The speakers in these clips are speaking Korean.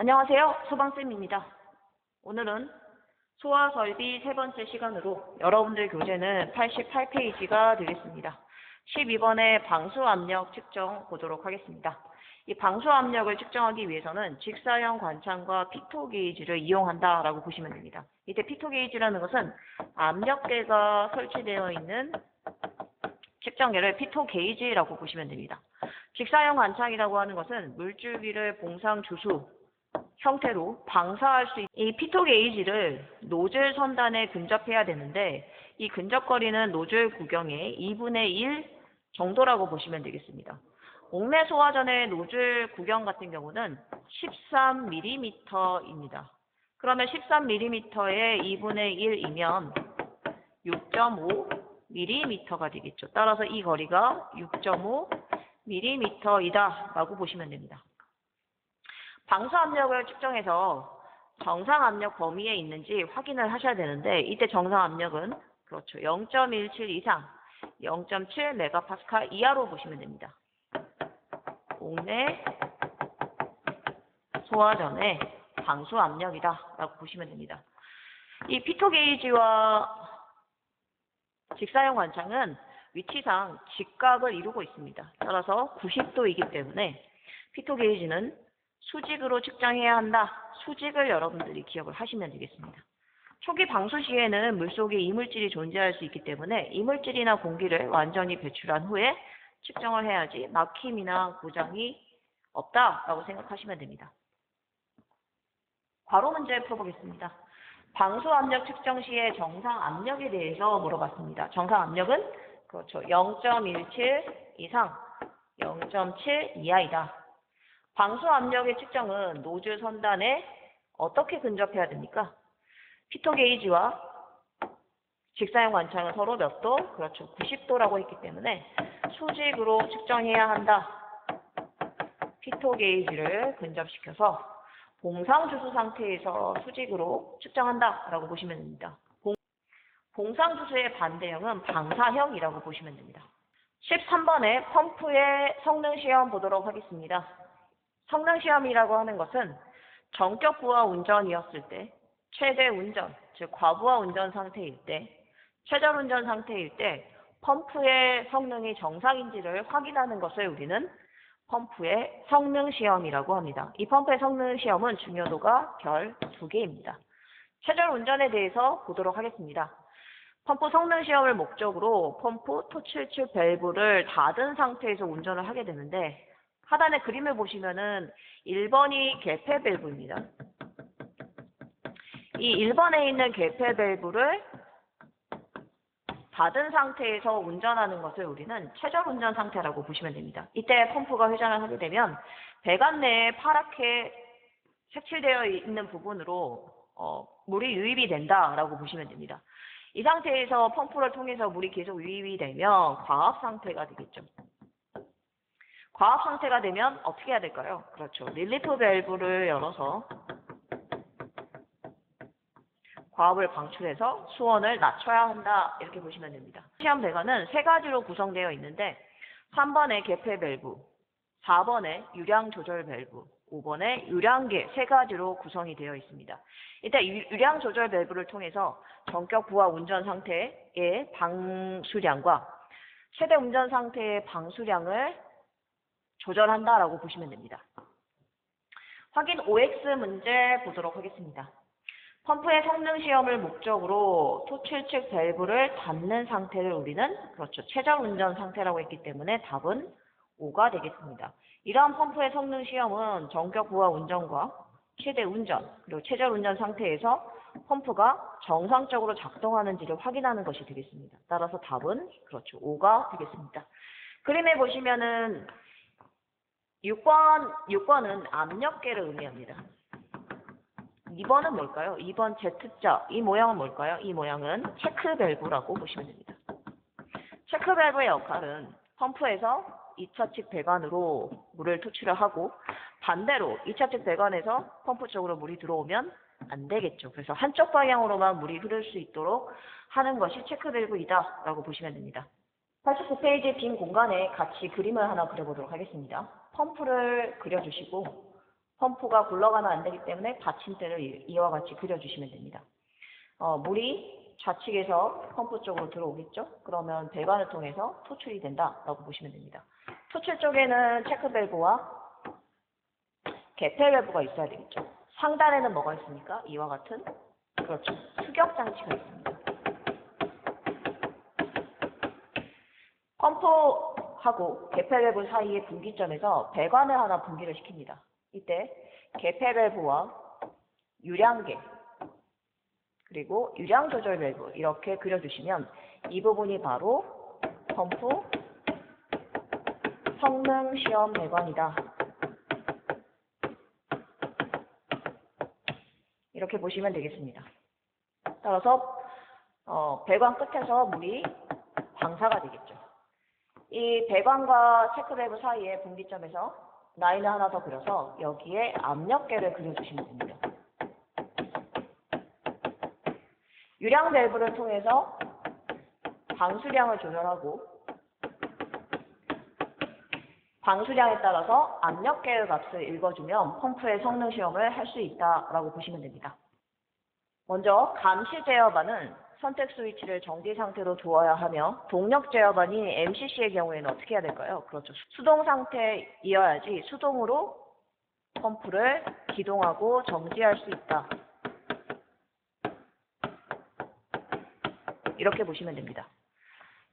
안녕하세요. 소방쌤입니다. 오늘은 소화 설비 세 번째 시간으로 여러분들 교재는 88페이지가 되겠습니다. 12번의 방수 압력 측정 보도록 하겠습니다. 이 방수 압력을 측정하기 위해서는 직사형 관창과 피토 게이지를 이용한다라고 보시면 됩니다. 이때 피토 게이지라는 것은 압력계가 설치되어 있는 측정계를 피토 게이지라고 보시면 됩니다. 직사형 관창이라고 하는 것은 물줄기를 봉상 주수 형태로 방사할 수 있는 이 피토 게이지를 노즐 선단에 근접해야 되는데 이 근접거리는 노즐 구경의 2분의 1 정도라고 보시면 되겠습니다. 옥내 소화전의 노즐 구경 같은 경우는 13mm입니다. 그러면 13mm의 2분의 1이면 6.5mm가 되겠죠. 따라서 이 거리가 6.5mm이다 라고 보시면 됩니다. 방수 압력을 측정해서 정상 압력 범위에 있는지 확인을 하셔야 되는데 이때 정상 압력은 그렇죠. 0.17 이상 0.7 메가파스칼 이하로 보시면 됩니다. 옥내 소화전의 방수 압력이다 라고 보시면 됩니다. 이 피토 게이지와 직사형 관창은 위치상 직각을 이루고 있습니다. 따라서 90도이기 때문에 피토 게이지는 수직으로 측정해야 한다. 수직을 여러분들이 기억을 하시면 되겠습니다. 초기 방수 시에는 물속에 이물질이 존재할 수 있기 때문에 이물질이나 공기를 완전히 배출한 후에 측정을 해야지 막힘이나 고장이 없다라고 생각하시면 됩니다. 괄호 문제 풀어보겠습니다. 방수 압력 측정 시의 정상 압력에 대해서 물어봤습니다. 정상 압력은 그렇죠. 0.17 이상 0.7 이하이다. 방수 압력의 측정은 노즐 선단에 어떻게 근접해야 됩니까? 피토 게이지와 직사형 관창은 서로 몇 도? 그렇죠. 90도라고 했기 때문에 수직으로 측정해야 한다. 피토 게이지를 근접시켜서 봉상 주수 상태에서 수직으로 측정한다 라고 보시면 됩니다. 봉상 주수의 반대형은 방사형이라고 보시면 됩니다. 13번의 펌프의 성능 시험 보도록 하겠습니다. 성능 시험이라고 하는 것은 전격 부하 운전이었을 때, 최대 운전, 즉 과부하 운전 상태일 때, 최저 운전 상태일 때 펌프의 성능이 정상인지를 확인하는 것을 우리는 펌프의 성능 시험이라고 합니다. 이 펌프의 성능 시험은 중요도가 별 2개입니다. 최저 운전에 대해서 보도록 하겠습니다. 펌프 성능 시험을 목적으로 펌프 토출출 밸브를 닫은 상태에서 운전을 하게 되는데 하단의 그림을 보시면은 1번이 개폐 밸브입니다. 이 1번에 있는 개폐 밸브를 닫은 상태에서 운전하는 것을 우리는 최저 운전 상태라고 보시면 됩니다. 이때 펌프가 회전을 하게 되면 배관 내에 파랗게 색칠되어 있는 부분으로 물이 유입이 된다라고 보시면 됩니다. 이 상태에서 펌프를 통해서 물이 계속 유입이 되면 과압 상태가 되겠죠. 과압 상태가 되면 어떻게 해야 될까요? 그렇죠. 릴리프 밸브를 열어서 과압을 방출해서 수온을 낮춰야 한다. 이렇게 보시면 됩니다. 시험 배관은 3가지로 구성되어 있는데 3번의 개폐 밸브, 4번의 유량 조절 밸브, 5번의 유량계 3가지로 구성이 되어 있습니다. 이때 유량 조절 밸브를 통해서 전격 부하 운전 상태의 방수량과 최대 운전 상태의 방수량을 조절한다라고 보시면 됩니다. 확인 OX 문제 보도록 하겠습니다. 펌프의 성능 시험을 목적으로 토출측 밸브를 닫는 상태를 우리는 그렇죠. 최저 운전 상태라고 했기 때문에 답은 5가 되겠습니다. 이러한 펌프의 성능 시험은 전격 부하 운전과 최대 운전 그리고 최저 운전 상태에서 펌프가 정상적으로 작동하는지를 확인하는 것이 되겠습니다. 따라서 답은 그렇죠. 5가 되겠습니다. 그림에 보시면은 6번은 압력계를 의미합니다. 2번은 뭘까요? 2번 Z자. 이 모양은 뭘까요? 이 모양은 체크 밸브라고 보시면 됩니다. 체크 밸브의 역할은 펌프에서 2차 측 배관으로 물을 토출을 하고 반대로 2차 측 배관에서 펌프 쪽으로 물이 들어오면 안 되겠죠. 그래서 한쪽 방향으로만 물이 흐를 수 있도록 하는 것이 체크 밸브이다 라고 보시면 됩니다. 89페이지 빈 공간에 같이 그림을 하나 그려보도록 하겠습니다. 펌프를 그려주시고 펌프가 굴러가면 안 되기 때문에 받침대를 이와 같이 그려주시면 됩니다. 물이 좌측에서 펌프 쪽으로 들어오겠죠? 그러면 배관을 통해서 토출이 된다라고 보시면 됩니다. 토출 쪽에는 체크 밸브와 개폐 밸브가 있어야 되겠죠. 상단에는 뭐가 있습니까? 이와 같은 그렇죠. 수격 장치가 있습니다. 펌프하고 개폐 밸브 사이의 분기점에서 배관을 하나 분기를 시킵니다. 이때 개폐 밸브와 유량계 그리고 유량 조절 밸브 이렇게 그려주시면 이 부분이 바로 펌프 성능 시험 배관이다. 이렇게 보시면 되겠습니다. 따라서 배관 끝에서 물이 방사가 되겠죠. 이 배관과 체크 밸브 사이의 분기점에서 라인을 하나 더 그려서 여기에 압력계를 그려주시면 됩니다. 유량 밸브를 통해서 방수량을 조절하고 방수량에 따라서 압력계의 값을 읽어주면 펌프의 성능 시험을 할 수 있다라고 보시면 됩니다. 먼저 감시 제어반은 선택 스위치를 정지 상태로 두어야 하며 동력 제어반이 MCC의 경우에는 어떻게 해야 될까요? 그렇죠. 수동 상태이어야지 수동으로 펌프를 기동하고 정지할 수 있다. 이렇게 보시면 됩니다.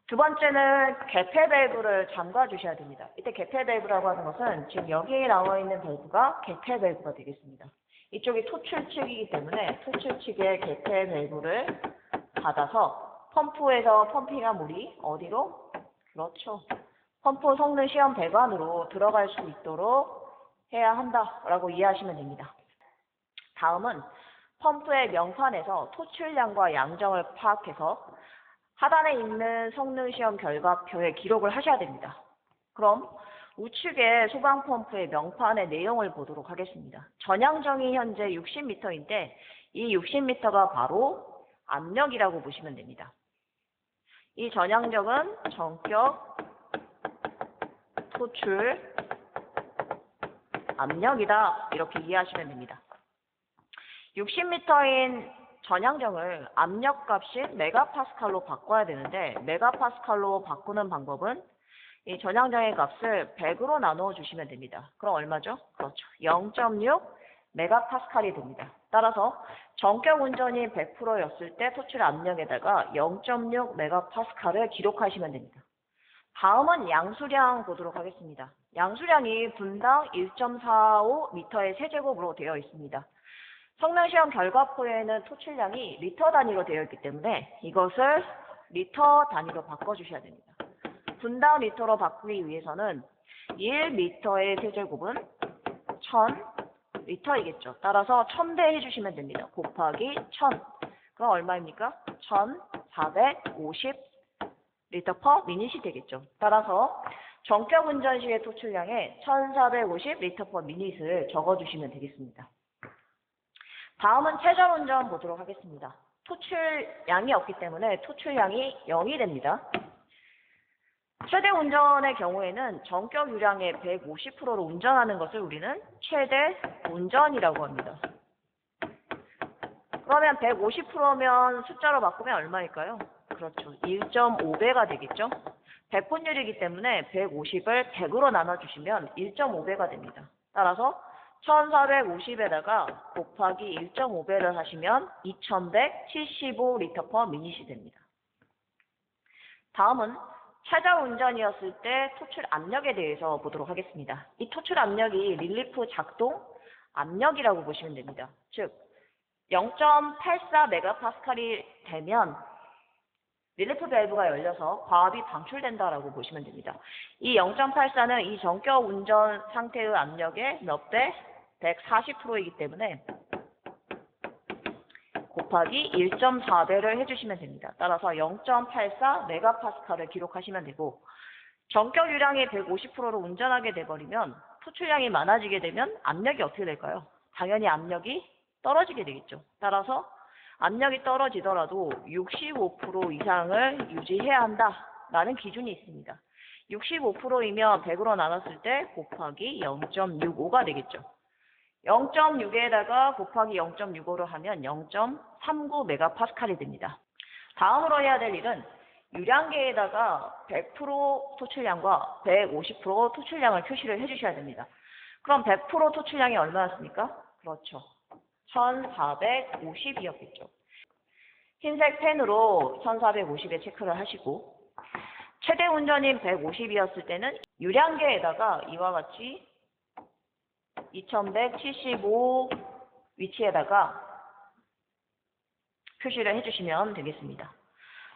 두 번째는 개폐 밸브를 잠가 주셔야 됩니다. 이때 개폐 밸브라고 하는 것은 지금 여기에 나와 있는 밸브가 개폐 밸브가 되겠습니다. 이쪽이 토출측이기 때문에 토출측의 개폐 밸브를 닫아서 펌프에서 펌핑한 물이 어디로? 그렇죠. 펌프 성능 시험 배관으로 들어갈 수 있도록 해야 한다라고 이해하시면 됩니다. 다음은 펌프의 명판에서 토출량과 양정을 파악해서 하단에 있는 성능 시험 결과표에 기록을 하셔야 됩니다. 그럼 우측의 소방펌프의 명판의 내용을 보도록 하겠습니다. 전향정이 현재 60m인데 이 60m가 바로 압력이라고 보시면 됩니다. 이 전향정은 전격 토출 압력이다 이렇게 이해하시면 됩니다. 60m인 전향정을 압력값이 메가파스칼로 바꿔야 되는데 메가파스칼로 바꾸는 방법은 이 전향정의 값을 100으로 나누어 주시면 됩니다. 그럼 얼마죠? 그렇죠. 0.6 메가파스칼이 됩니다. 따라서 전격 운전이 100%였을 때 토출 압력에다가 0.6 메가파스칼을 기록하시면 됩니다. 다음은 양수량 보도록 하겠습니다. 양수량이 분당 1.45m의 세제곱으로 되어 있습니다. 성능시험 결과표에는 토출량이 리터 단위로 되어 있기 때문에 이것을 리터 단위로 바꿔주셔야 됩니다. 분당 리터로 바꾸기 위해서는 1리터의 세제곱은 1000리터이겠죠. 따라서 1000배 해주시면 됩니다. 곱하기 1000. 그럼 얼마입니까? 1450리터 퍼 미닛이 되겠죠. 따라서 전격 운전 시의 토출량에 1450리터 퍼 미닛을 적어주시면 되겠습니다. 다음은 최저 운전 보도록 하겠습니다. 토출량이 없기 때문에 토출량이 0이 됩니다. 최대 운전의 경우에는 전격 유량의 150%로 운전하는 것을 우리는 최대 운전이라고 합니다. 그러면 150%면 숫자로 바꾸면 얼마일까요? 그렇죠. 1.5배가 되겠죠. 100분율이기 때문에 150을 100으로 나눠주시면 1.5배가 됩니다. 따라서 1450에다가 곱하기 1.5배를 하시면 2175리터 퍼 미닛이 됩니다. 다음은 최저 운전이었을 때 토출 압력에 대해서 보도록 하겠습니다. 이 토출 압력이 릴리프 작동 압력이라고 보시면 됩니다. 즉 0.84 메가파스칼이 되면 릴리프 밸브가 열려서 과압이 방출된다라고 보시면 됩니다. 이 0.84는 이 전격 운전 상태의 압력의 몇 배? 140%이기 때문에 곱하기 1.4배를 해주시면 됩니다. 따라서 0.84 메가파스칼을 기록하시면 되고 전격 유량이 150%로 운전하게 돼버리면 토출량이 많아지게 되면 압력이 어떻게 될까요? 당연히 압력이 떨어지게 되겠죠. 따라서 압력이 떨어지더라도 65% 이상을 유지해야 한다라는 기준이 있습니다. 65%이면 100으로 나눴을 때 곱하기 0.65가 되겠죠. 0.6에다가 곱하기 0.65로 하면 0.39 메가파스칼이 됩니다. 다음으로 해야 될 일은 유량계에다가 100% 토출량과 150% 토출량을 표시를 해주셔야 됩니다. 그럼 100% 토출량이 얼마였습니까? 그렇죠. 1450이었겠죠. 흰색 펜으로 1450에 체크를 하시고 최대 운전인 150이었을 때는 유량계에다가 이와 같이 2175 위치에다가 표시를 해주시면 되겠습니다.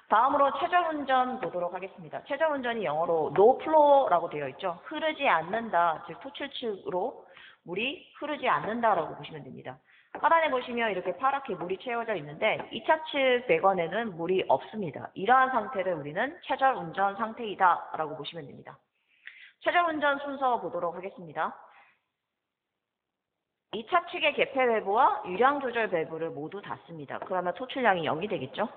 다음으로 최저운전 보도록 하겠습니다. 최저운전이 영어로 no flow라고 되어 있죠. 흐르지 않는다, 즉 토출측으로 물이 흐르지 않는다라고 보시면 됩니다. 하단에 보시면 이렇게 파랗게 물이 채워져 있는데 2차 측 배관에는 물이 없습니다. 이러한 상태를 우리는 최저운전 상태이다 라고 보시면 됩니다. 최저운전 순서 보도록 하겠습니다. 2차 측의 개폐 밸브와 유량 조절 밸브를 모두 닫습니다. 그러면 토출량이 0이 되겠죠.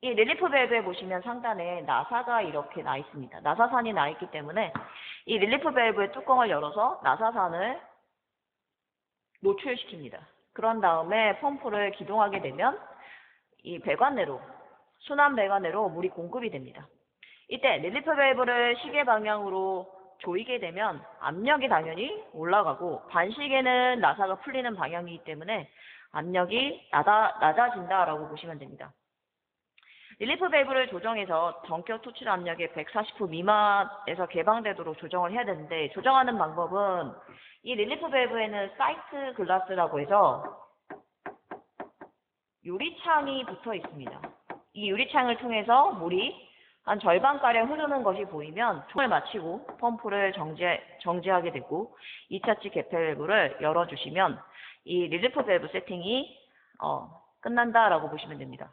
이 릴리프 밸브에 보시면 상단에 나사가 이렇게 나 있습니다. 나사산이 나 있기 때문에 이 릴리프 밸브의 뚜껑을 열어서 나사산을 노출시킵니다. 그런 다음에 펌프를 기동하게 되면 이 배관 내로, 순환 배관 내로 물이 공급이 됩니다. 이때 릴리프 밸브를 시계 방향으로 조이게 되면 압력이 당연히 올라가고 반시계는 나사가 풀리는 방향이기 때문에 압력이 낮아진다라고 보시면 됩니다. 릴리프 밸브를 조정해서 전격 토출 압력의 140호 미만에서 개방되도록 조정을 해야 되는데 조정하는 방법은 이 릴리프 밸브에는 사이트 글라스라고 해서 유리창이 붙어 있습니다. 이 유리창을 통해서 물이 한 절반가량 흐르는 것이 보이면 총을 마치고 펌프를 정지하게 되고 2차 측 개폐 밸브를 열어주시면 이 릴리프 밸브 세팅이 끝난다라고 보시면 됩니다.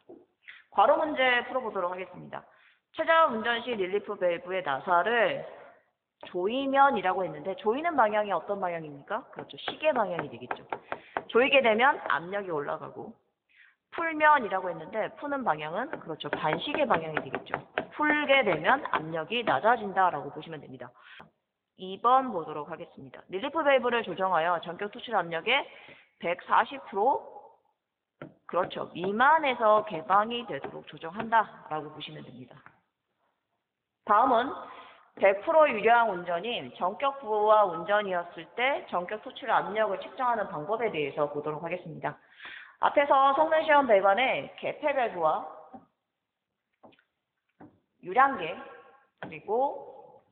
괄호 문제 풀어보도록 하겠습니다. 최저 운전 시 릴리프 밸브의 나사를 조이면이라고 했는데 조이는 방향이 어떤 방향입니까? 그렇죠. 시계 방향이 되겠죠. 조이게 되면 압력이 올라가고 풀면이라고 했는데 푸는 방향은 그렇죠. 반시계 방향이 되겠죠. 풀게 되면 압력이 낮아진다라고 보시면 됩니다. 2번 보도록 하겠습니다. 릴리프 밸브를 조정하여 전격 토출 압력의 140% 그렇죠. 미만에서 개방이 되도록 조정한다라고 보시면 됩니다. 다음은 100% 유량 운전인 전격 부하 운전이었을 때 전격 토출 압력을 측정하는 방법에 대해서 보도록 하겠습니다. 앞에서 성능시험 배관에 개폐 밸브와 유량계 그리고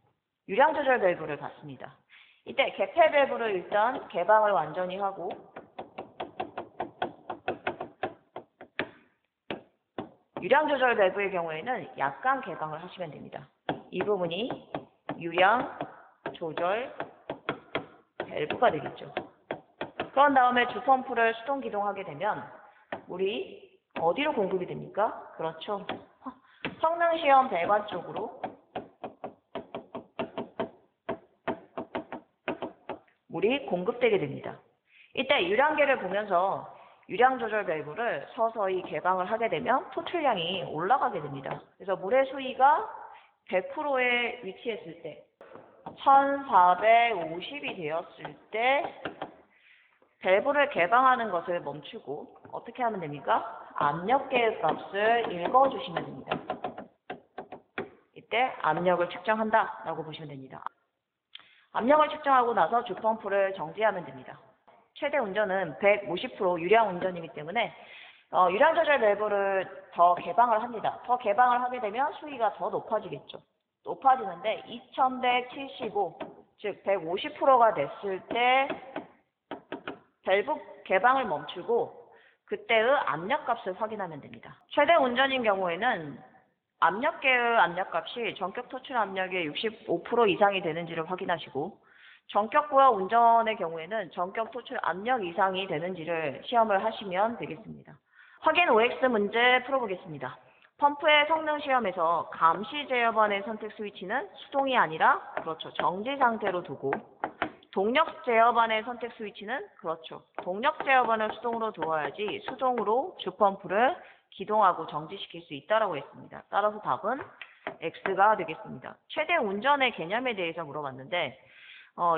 유량 조절 밸브를 봤습니다. 이때 개폐 밸브를 일단 개방을 완전히 하고 유량 조절 밸브의 경우에는 약간 개방을 하시면 됩니다. 이 부분이 유량 조절 밸브가 되겠죠. 그런 다음에 주펌프를 수동 기동하게 되면 물이 어디로 공급이 됩니까? 그렇죠. 성능시험 배관 쪽으로 물이 공급되게 됩니다. 이때 유량계를 보면서 유량 조절 밸브를 서서히 개방을 하게 되면 토출량이 올라가게 됩니다. 그래서 물의 수위가 100%에 위치했을 때 1450이 되었을 때 밸브를 개방하는 것을 멈추고 어떻게 하면 됩니까? 압력계 값을 읽어주시면 됩니다. 이때 압력을 측정한다라고 보시면 됩니다. 압력을 측정하고 나서 주펌프를 정지하면 됩니다. 최대 운전은 150% 유량 운전이기 때문에 유량 조절 밸브를 더 개방을 합니다. 더 개방을 하게 되면 수위가 더 높아지겠죠. 높아지는데 2175, 즉 150%가 됐을 때 밸브 개방을 멈추고 그때의 압력값을 확인하면 됩니다. 최대 운전인 경우에는 압력계의 압력값이 전격 토출 압력의 65% 이상이 되는지를 확인하시고 전격 부하 운전의 경우에는 전격 토출 압력 이상이 되는지를 시험을 하시면 되겠습니다. 확인 OX 문제 풀어보겠습니다. 펌프의 성능 시험에서 감시 제어반의 선택 스위치는 수동이 아니라 그렇죠. 정지 상태로 두고 동력 제어반의 선택 스위치는 그렇죠. 동력 제어반을 수동으로 두어야지 수동으로 주펌프를 기동하고 정지시킬 수 있다고 했습니다. 따라서 답은 X가 되겠습니다. 최대 운전의 개념에 대해서 물어봤는데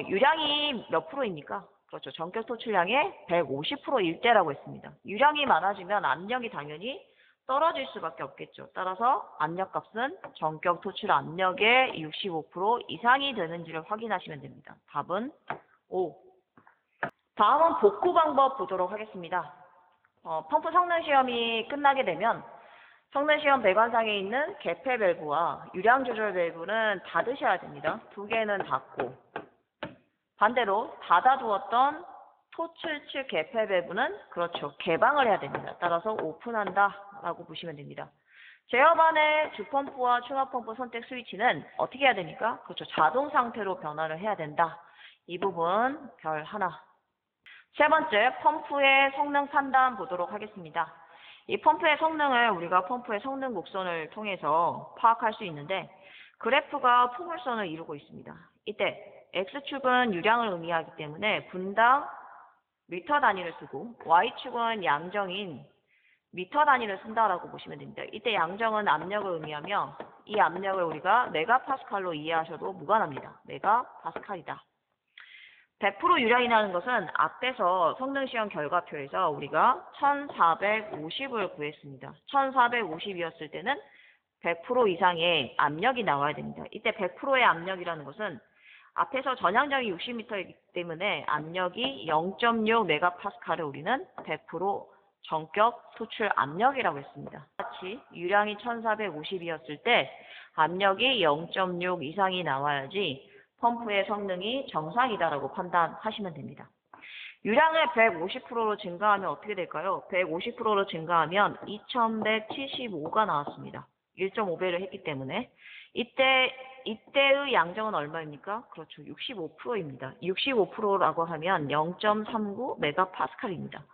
유량이 몇 프로입니까? 그렇죠. 전격 토출량의 150%일 때라고 했습니다. 유량이 많아지면 압력이 당연히 떨어질 수밖에 없겠죠. 따라서 압력값은 전격 토출 압력의 65% 이상이 되는지를 확인하시면 됩니다. 답은 5. 다음은 복구 방법 보도록 하겠습니다. 펌프 성능 시험이 끝나게 되면 성능 시험 배관상에 있는 개폐 밸브와 유량 조절 밸브는 닫으셔야 됩니다. 두 개는 닫고 반대로 닫아두었던 토출 측 개폐 밸브는 그렇죠. 개방을 해야 됩니다. 따라서 오픈한다 라고 보시면 됩니다. 제어반의 주펌프와 충합펌프 선택 스위치는 어떻게 해야 됩니까? 그렇죠. 자동 상태로 변화를 해야 된다. 이 부분 별 하나. 세 번째, 펌프의 성능 판단 보도록 하겠습니다. 이 펌프의 성능을 우리가 펌프의 성능 곡선을 통해서 파악할 수 있는데 그래프가 포물선을 이루고 있습니다. 이때 X축은 유량을 의미하기 때문에 분당 미터 단위를 쓰고 Y축은 양정인 미터 단위를 쓴다라고 보시면 됩니다. 이때 양정은 압력을 의미하며 이 압력을 우리가 메가파스칼로 이해하셔도 무관합니다. 메가파스칼이다. 100% 유량이라는 것은 앞에서 성능시험 결과표에서 우리가 1450을 구했습니다. 1450이었을 때는 100% 이상의 압력이 나와야 됩니다. 이때 100%의 압력이라는 것은 앞에서 전향정이 60m이기 때문에 압력이 0.6메가파스칼을 우리는 100% 전격 토출 압력이라고 했습니다. 같이 유량이 1450이었을 때 압력이 0.6 이상이 나와야지 펌프의 성능이 정상이다라고 판단하시면 됩니다. 유량을 150%로 증가하면 어떻게 될까요? 150%로 증가하면 2175가 나왔습니다. 1.5배를 했기 때문에 이때의 양정은 얼마입니까? 그렇죠. 65%입니다. 65%라고 하면 0.39 메가파스칼입니다.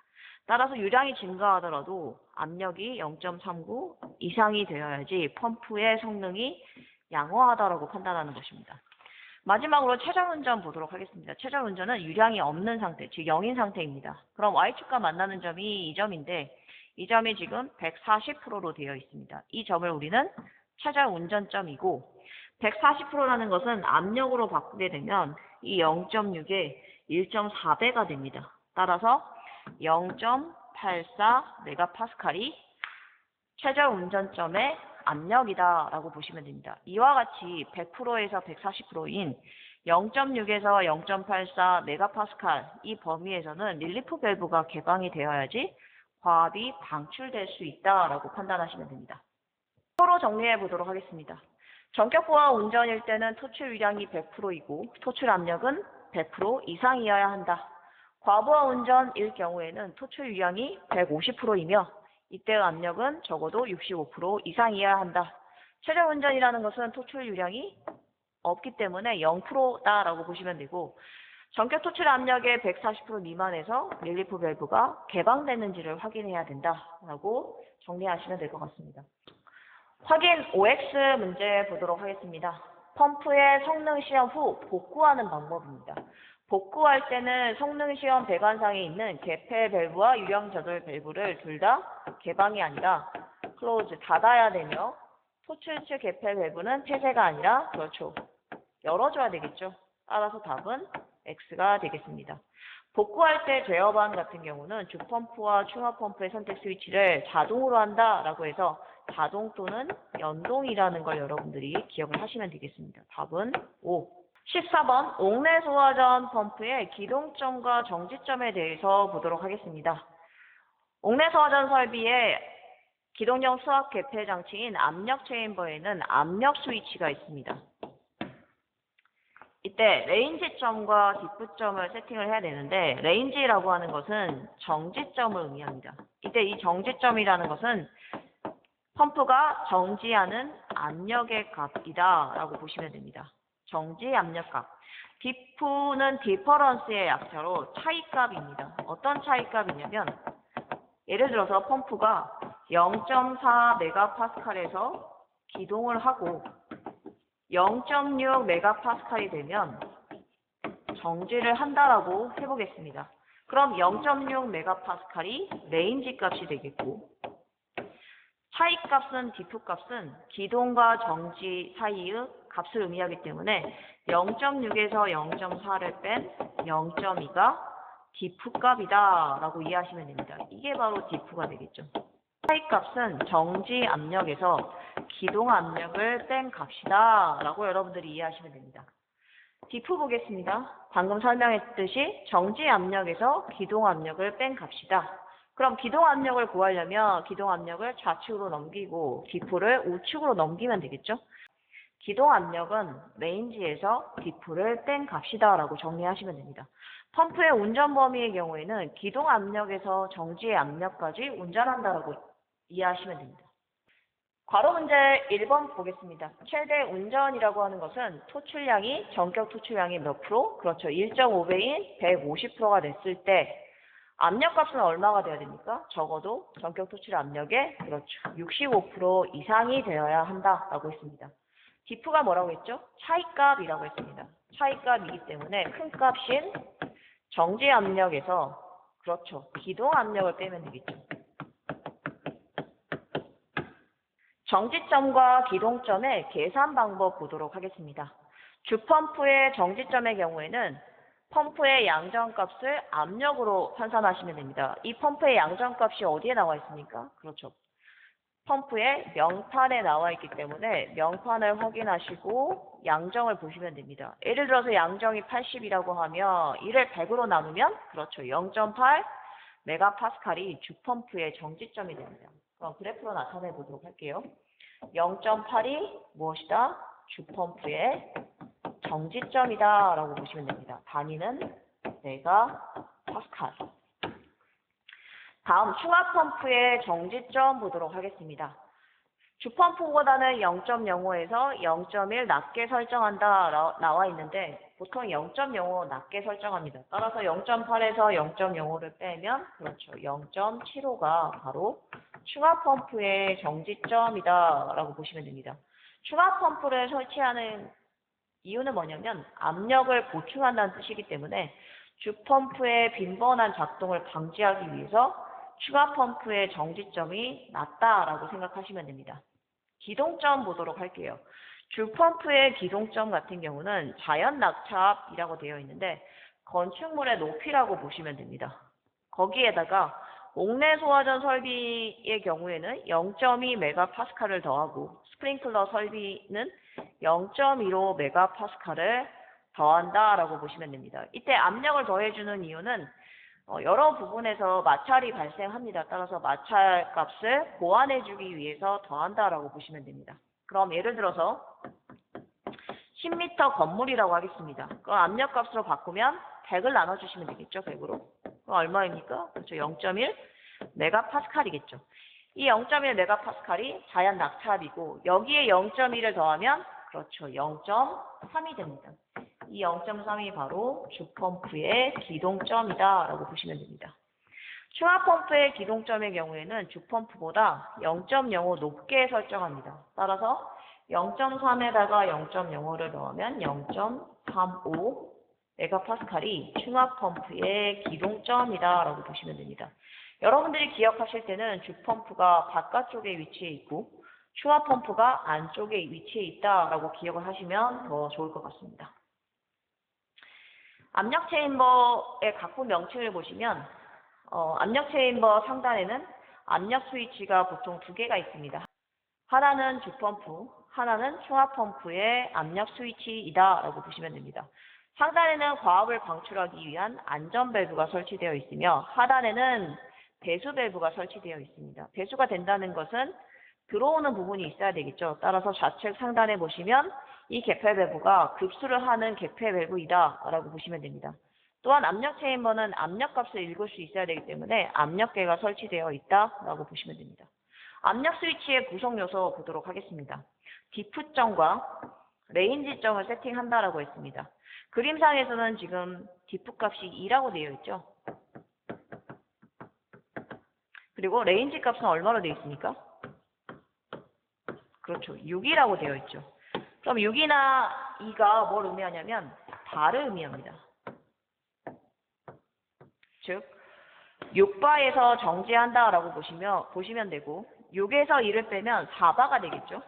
따라서 유량이 증가하더라도 압력이 0.39 이상이 되어야지 펌프의 성능이 양호하다라고 판단하는 것입니다. 마지막으로 최저운전 보도록 하겠습니다. 최저운전은 유량이 없는 상태, 즉 0인 상태입니다. 그럼 Y축과 만나는 점이 이 점인데 이 점이 지금 140%로 되어 있습니다. 이 점을 우리는 최저운전점이고 140%라는 것은 압력으로 바꾸게 되면 이 0.6의 1.4배가 됩니다. 따라서 0.84 메가파스칼이 최저운전점의 압력이다라고 보시면 됩니다. 이와 같이 100%에서 140%인 0.6에서 0.84 메가파스칼 이 범위에서는 릴리프 밸브가 개방이 되어야지 과압이 방출될 수 있다라고 판단하시면 됩니다. 서로 정리해 보도록 하겠습니다. 전격부하 운전일 때는 토출 유량이 100%이고 토출 압력은 100% 이상이어야 한다. 과부하 운전일 경우에는 토출 유량이 150%이며 이때의 압력은 적어도 65% 이상이어야 한다. 최저 운전이라는 것은 토출 유량이 없기 때문에 0%다라고 보시면 되고 전격 토출 압력의 140% 미만에서 릴리프 밸브가 개방되는지를 확인해야 된다라고 정리하시면 될 것 같습니다. 확인 OX 문제 보도록 하겠습니다. 펌프의 성능 시험 후 복구하는 방법입니다. 복구할 때는 성능시험 배관상에 있는 개폐 밸브와 유량 조절 밸브를 둘 다 개방이 아니라 클로즈 닫아야 되며 토출 측 개폐 밸브는 폐쇄가 아니라 그렇죠. 열어줘야 되겠죠. 따라서 답은 X가 되겠습니다. 복구할 때 제어반 같은 경우는 주펌프와 충합펌프의 선택 스위치를 자동으로 한다라고 해서 자동 또는 연동이라는 걸 여러분들이 기억을 하시면 되겠습니다. 답은 5. 14번 옥내 소화전 펌프의 기동점과 정지점에 대해서 보도록 하겠습니다. 옥내 소화전 설비의 기동용 수압 개폐 장치인 압력 체인버에는 압력 스위치가 있습니다. 이때 레인지점과 뒷부점을 세팅을 해야 되는데 레인지라고 하는 것은 정지점을 의미합니다. 이때 이 정지점이라는 것은 펌프가 정지하는 압력의 값이다 라고 보시면 됩니다. 정지 압력값. 디프는 디퍼런스의 약자로 차이값입니다. 어떤 차이값이냐면 예를 들어서 펌프가 0.4 메가파스칼에서 기동을 하고 0.6 메가파스칼이 되면 정지를 한다라고 해보겠습니다. 그럼 0.6 메가파스칼이 레인지 값이 되겠고 차이값은 디프 값은 기동과 정지 사이의 값을 의미하기 때문에 0.6에서 0.4를 뺀 0.2가 디프 값이다 라고 이해하시면 됩니다. 이게 바로 디프가 되겠죠. 차이 값은 정지 압력에서 기동 압력을 뺀 값이다 라고 여러분들이 이해하시면 됩니다. 디프 보겠습니다. 방금 설명했듯이 정지 압력에서 기동 압력을 뺀 값이다. 그럼 기동 압력을 구하려면 기동 압력을 좌측으로 넘기고 디프를 우측으로 넘기면 되겠죠. 기동 압력은 레인지에서 디프를 뺀 값이다 라고 정리하시면 됩니다. 펌프의 운전 범위의 경우에는 기동 압력에서 정지의 압력까지 운전한다라고 이해하시면 됩니다. 괄호 문제 1번 보겠습니다. 최대 운전이라고 하는 것은 토출량이 전격 토출량의 몇 프로? 그렇죠. 1.5배인 150%가 됐을 때 압력값은 얼마가 돼야 됩니까? 적어도 전격 토출 압력의 그렇죠. 65% 이상이 되어야 한다라고 했습니다. 디프가 뭐라고 했죠? 차이값이라고 했습니다. 차이값이기 때문에 큰 값인 정지 압력에서 그렇죠. 기동 압력을 빼면 되겠죠. 정지점과 기동점의 계산 방법 보도록 하겠습니다. 주펌프의 정지점의 경우에는 펌프의 양전값을 압력으로 환산하시면 됩니다. 이 펌프의 양전값이 어디에 나와 있습니까? 그렇죠. 펌프의 명판에 나와 있기 때문에 명판을 확인하시고 양정을 보시면 됩니다. 예를 들어서 양정이 80이라고 하면 이를 100으로 나누면 그렇죠. 0.8 메가파스칼이 주펌프의 정지점이 됩니다. 그럼 그래프로 나타내 보도록 할게요. 0.8이 무엇이다? 주펌프의 정지점이다 라고 보시면 됩니다. 단위는 메가파스칼. 다음 충압펌프의 정지점 보도록 하겠습니다. 주펌프보다는 0.05에서 0.1 낮게 설정한다 나와 있는데 보통 0.05 낮게 설정합니다. 따라서 0.8에서 0.05를 빼면 그렇죠. 0.75가 바로 충압펌프의 정지점이다 라고 보시면 됩니다. 충압펌프를 설치하는 이유는 뭐냐면 압력을 보충한다는 뜻이기 때문에 주펌프의 빈번한 작동을 방지하기 위해서 충압펌프의 정지점이 낮다라고 생각하시면 됩니다. 기동점 보도록 할게요. 주펌프의 기동점 같은 경우는 자연 낙차압이라고 되어 있는데 건축물의 높이라고 보시면 됩니다. 거기에다가 옥내 소화전 설비의 경우에는 0.2 메가파스칼을 더하고 스프링클러 설비는 0.15 메가파스칼을 더한다라고 보시면 됩니다. 이때 압력을 더해주는 이유는 여러 부분에서 마찰이 발생합니다. 따라서 마찰 값을 보완해주기 위해서 더한다라고 보시면 됩니다. 그럼 예를 들어서 10m 건물이라고 하겠습니다. 그럼 압력 값으로 바꾸면 100을 나눠주시면 되겠죠. 100으로. 그럼 얼마입니까? 그렇죠. 0.1 메가파스칼이겠죠. 이 0.1 메가파스칼이 자연 낙차압이고 여기에 0.1을 더하면 그렇죠. 0.3이 됩니다. 이 0.3이 바로 주펌프의 기동점이다 라고 보시면 됩니다. 충압펌프의 기동점의 경우에는 주펌프보다 0.05 높게 설정합니다. 따라서 0.3에다가 0.05를 넣으면 0.35 메가파스칼이 충압펌프의 기동점이다 라고 보시면 됩니다. 여러분들이 기억하실 때는 주펌프가 바깥쪽에 위치해 있고 충압펌프가 안쪽에 위치해 있다라고 기억을 하시면 더 좋을 것 같습니다. 압력 체인버의 각부 명칭을 보시면 압력 체인버 상단에는 압력 스위치가 보통 두 개가 있습니다. 하나는 주펌프, 하나는 충압펌프의 압력 스위치이다 라고 보시면 됩니다. 상단에는 과압을 방출하기 위한 안전 밸브가 설치되어 있으며 하단에는 배수 밸브가 설치되어 있습니다. 배수가 된다는 것은 들어오는 부분이 있어야 되겠죠. 따라서 좌측 상단에 보시면 이 개폐 밸브가 급수를 하는 개폐 밸브이다 라고 보시면 됩니다. 또한 압력 체인버는 압력값을 읽을 수 있어야 되기 때문에 압력계가 설치되어 있다 라고 보시면 됩니다. 압력 스위치의 구성 요소 보도록 하겠습니다. 디프점과 레인지점을 세팅한다라고 했습니다. 그림상에서는 지금 디프 값이 2라고 되어 있죠. 그리고 레인지 값은 얼마로 되어 있습니까? 그렇죠. 6이라고 되어 있죠. 그럼 6이나 2가 뭘 의미하냐면 바를 의미합니다. 즉 6바에서 정지한다라고 보시면 되고 6에서 2를 빼면 4바가 되겠죠.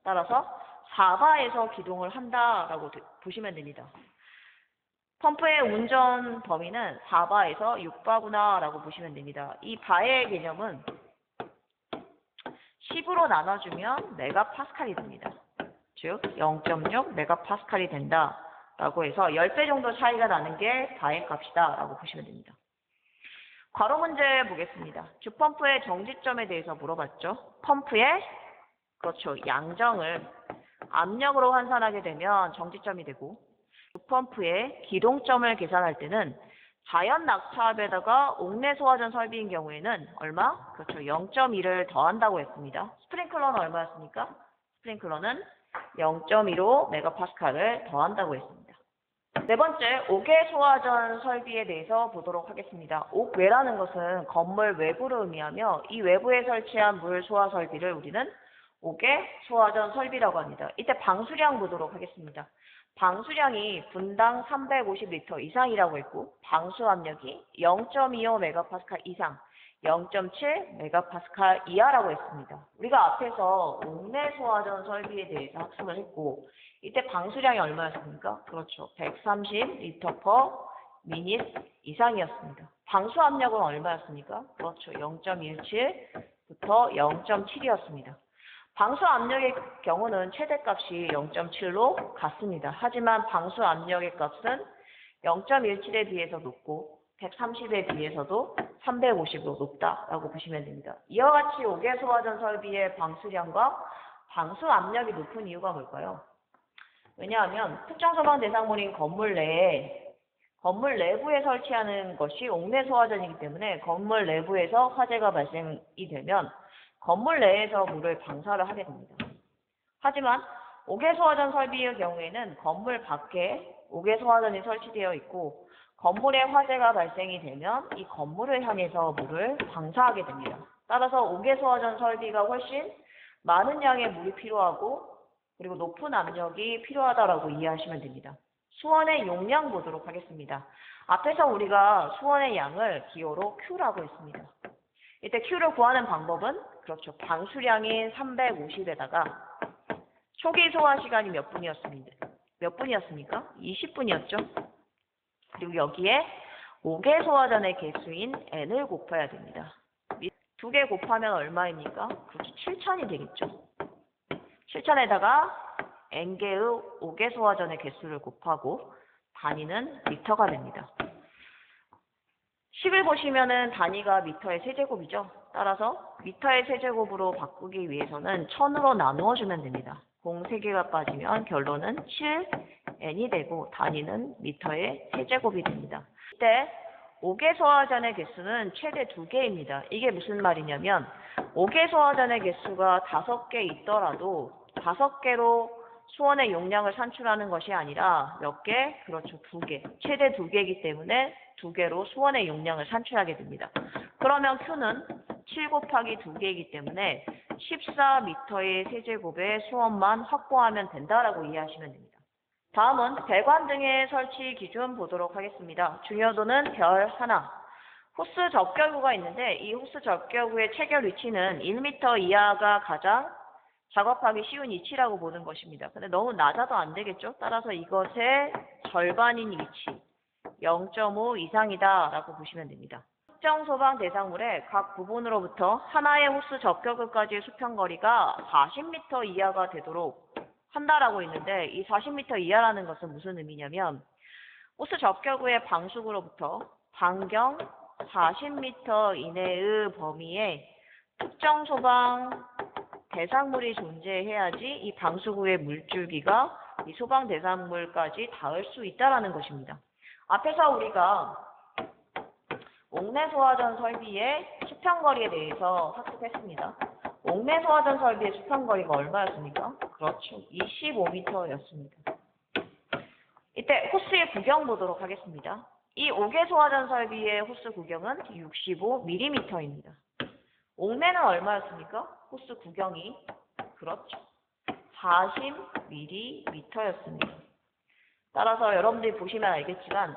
따라서 4바에서 기동을 한다라고 보시면 됩니다. 펌프의 운전 범위는 4바에서 6바구나 라고 보시면 됩니다. 이 바의 개념은 10으로 나눠주면 메가파스칼이 됩니다. 즉 0.6 메가파스칼이 된다 라고 해서 10배 정도 차이가 나는 게 바의 값이다 라고 보시면 됩니다. 괄호 문제 보겠습니다. 주펌프의 정지점에 대해서 물어봤죠. 펌프의 그렇죠, 양정을 압력으로 환산하게 되면 정지점이 되고, 주펌프의 기동점을 계산할 때는 자연 낙차압에다가 옥내 소화전 설비인 경우에는 얼마? 그렇죠, 0.2를 더한다고 했습니다. 스프링클러는 얼마였습니까? 스프링클러는 0.15 메가파스칼을 더한다고 했습니다. 네 번째, 옥외 소화전 설비에 대해서 보도록 하겠습니다. 옥외라는 것은 건물 외부를 의미하며 이 외부에 설치한 물 소화 설비를 우리는 옥외 소화전 설비라고 합니다. 이때 방수량 보도록 하겠습니다. 방수량이 분당 350리터 이상이라고 했고 방수 압력이 0.25 메가파스칼 이상, 0.7 메가파스칼 이하라고 했습니다. 우리가 앞에서 옥내 소화전 설비에 대해서 학습을 했고 이때 방수량이 얼마였습니까? 그렇죠. 130리터 per minute 이상이었습니다. 방수 압력은 얼마였습니까? 그렇죠. 0.17부터 0.7이었습니다. 방수 압력의 경우는 최대값이 0.7로 같습니다. 하지만 방수 압력의 값은 0.17에 비해서 높고 130에 비해서도 350으로 높다라고 보시면 됩니다. 이와 같이 옥외 소화전 설비의 방수량과 방수 압력이 높은 이유가 뭘까요? 왜냐하면 특정 소방 대상물인 건물 내부에 설치하는 것이 옥내 소화전이기 때문에 건물 내부에서 화재가 발생이 되면 건물 내에서 물을 방사를 하게 됩니다. 하지만 옥외 소화전 설비의 경우에는 건물 밖에 옥외 소화전이 설치되어 있고 건물에 화재가 발생이 되면 이 건물을 향해서 물을 방사하게 됩니다. 따라서 옥외 소화전 설비가 훨씬 많은 양의 물이 필요하고 그리고 높은 압력이 필요하다라고 이해하시면 됩니다. 수원의 용량 보도록 하겠습니다. 앞에서 우리가 수원의 양을 기호로 Q라고 했습니다. 이때 Q를 구하는 방법은 그렇죠. 방수량인 350에다가 초기 소화 시간이 몇 분이었습니까? 20분이었죠. 그리고 여기에 옥외 소화전의 개수인 N을 곱해야 됩니다. 2개 곱하면 얼마입니까? 그렇죠. 7,000이 되겠죠. 7,000에다가 N개의 옥외 소화전의 개수를 곱하고 단위는 미터가 됩니다. 식을 보시면은 단위가 미터의 세제곱이죠. 따라서 미터의 세제곱으로 바꾸기 위해서는 1000으로 나누어 주면 됩니다. 공 3개가 빠지면 결론은 7n이 되고 단위는 미터의 세제곱이 됩니다. 이때 옥외 소화전의 개수는 최대 2개입니다. 이게 무슨 말이냐면 옥외 소화전의 개수가 5개 있더라도 5개로 수원의 용량을 산출하는 것이 아니라 몇 개? 그렇죠. 2개. 최대 2개이기 때문에 2개로 수원의 용량을 산출하게 됩니다. 그러면 Q는 7 곱하기 2개이기 때문에 14m의 세제곱의 수원만 확보하면 된다라고 이해하시면 됩니다. 다음은 배관 등의 설치 기준 보도록 하겠습니다. 중요도는 별 하나. 호스 접결구가 있는데 이 호스 접결구의 체결 위치는 1m 이하가 가장 작업하기 쉬운 위치라고 보는 것입니다. 근데 너무 낮아도 안 되겠죠? 따라서 이것의 절반인 위치, 0.5 이상이다 라고 보시면 됩니다. 특정 소방 대상물의 각 부분으로부터 하나의 호스 접결구까지의 수평거리가 40m 이하가 되도록 한다라고 있는데 이 40m 이하라는 것은 무슨 의미냐면 호스 접결구의 방수구로부터 반경 40m 이내의 범위에 특정 소방 대상물이 존재해야지 이 방수구의 물줄기가 이 소방 대상물까지 닿을 수 있다라는 것입니다. 앞에서 우리가 옥내 소화전 설비의 수평거리에 대해서 학습했습니다. 옥내 소화전 설비의 수평거리가 얼마였습니까? 그렇죠. 25m였습니다. 이때 호스의 구경 보도록 하겠습니다. 이 옥외 소화전 설비의 호스 구경은 65mm입니다. 옥내는 얼마였습니까? 호스 구경이 그렇죠. 40mm였습니다. 따라서 여러분들이 보시면 알겠지만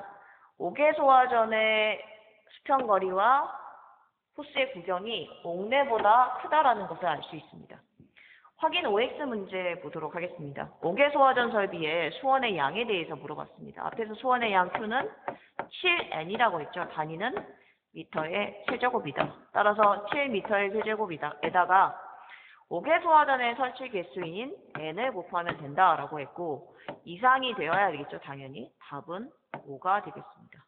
옥외 소화전의 수평거리와 호스의 구경이 옥내보다 크다라는 것을 알 수 있습니다. 확인 OX 문제 보도록 하겠습니다. 5개 소화전 설비의 수원의 양에 대해서 물어봤습니다. 앞에서 수원의 양 Q는 7N이라고 했죠. 단위는 미터의 세제곱이다. 따라서 7미터의 세제곱에다가 5개 소화전의 설치 개수인 N을 곱하면 된다라고 했고 이상이 되어야 되겠죠. 당연히. 답은 5가 되겠습니다.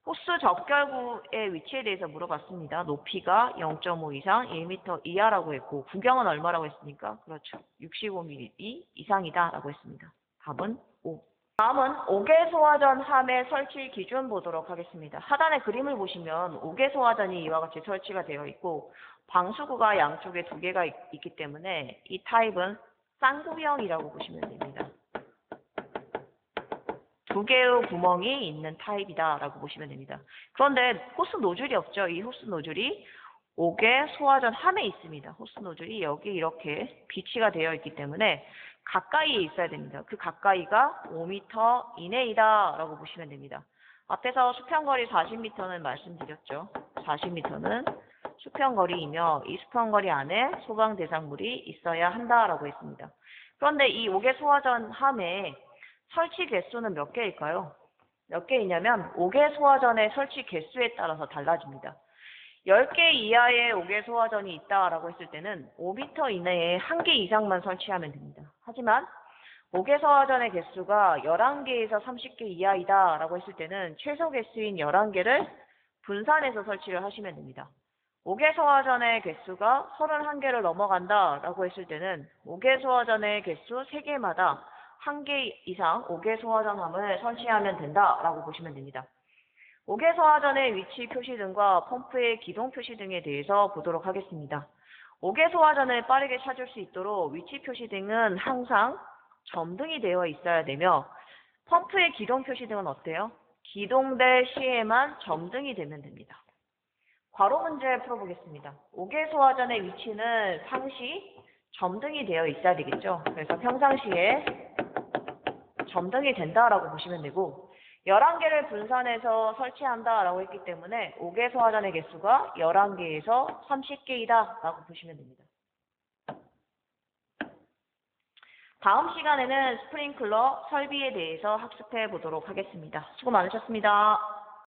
호스 적결구의 위치에 대해서 물어봤습니다. 높이가 0.5 이상 1m 이하라고 했고 구경은 얼마라고 했습니까? 그렇죠. 65mm 이상이다라고 했습니다. 답은 5. 다음은 5개 소화전 함의 설치 기준 보도록 하겠습니다. 하단의 그림을 보시면 5개 소화전이 이와 같이 설치가 되어 있고 방수구가 양쪽에 2개가 있기 때문에 이 타입은 쌍구형이라고 보시면 됩니다. 2개의 구멍이 있는 타입이다라고 보시면 됩니다. 그런데 호스 노즐이 없죠. 이 호스 노즐이 5개 소화전 함에 있습니다. 호스 노즐이 여기 이렇게 비치가 되어 있기 때문에 가까이에 있어야 됩니다. 그 가까이가 5m 이내이다라고 보시면 됩니다. 앞에서 수평거리 40m는 말씀드렸죠. 40m는 수평거리이며 이 수평거리 안에 소강 대상물이 있어야 한다라고 했습니다. 그런데 이 5개 소화전 함에 설치 개수는 몇 개일까요? 몇 개이냐면 5개 소화전의 설치 개수에 따라서 달라집니다. 10개 이하의 5개 소화전이 있다라고 했을 때는 5m 이내에 1개 이상만 설치하면 됩니다. 하지만 5개 소화전의 개수가 11개에서 30개 이하이다라고 했을 때는 최소 개수인 11개를 분산해서 설치를 하시면 됩니다. 5개 소화전의 개수가 31개를 넘어간다라고 했을 때는 5개 소화전의 개수 3개마다 1개 이상 5개 소화전함을 설치하면 된다라고 보시면 됩니다. 5개 소화전의 위치 표시 등과 펌프의 기동 표시 등에 대해서 보도록 하겠습니다. 5개 소화전을 빠르게 찾을 수 있도록 위치 표시 등은 항상 점등이 되어 있어야 되며 펌프의 기동 표시 등은 어때요? 기동될 시에만 점등이 되면 됩니다. 괄호 문제 풀어보겠습니다. 5개 소화전의 위치는 상시 점등이 되어 있어야 되겠죠. 그래서 평상시에 점등이 된다라고 보시면 되고 11개를 분산해서 설치한다라고 했기 때문에 5개 소화전의 개수가 11개에서 30개이다 라고 보시면 됩니다. 다음 시간에는 스프링클러 설비에 대해서 학습해 보도록 하겠습니다. 수고 많으셨습니다.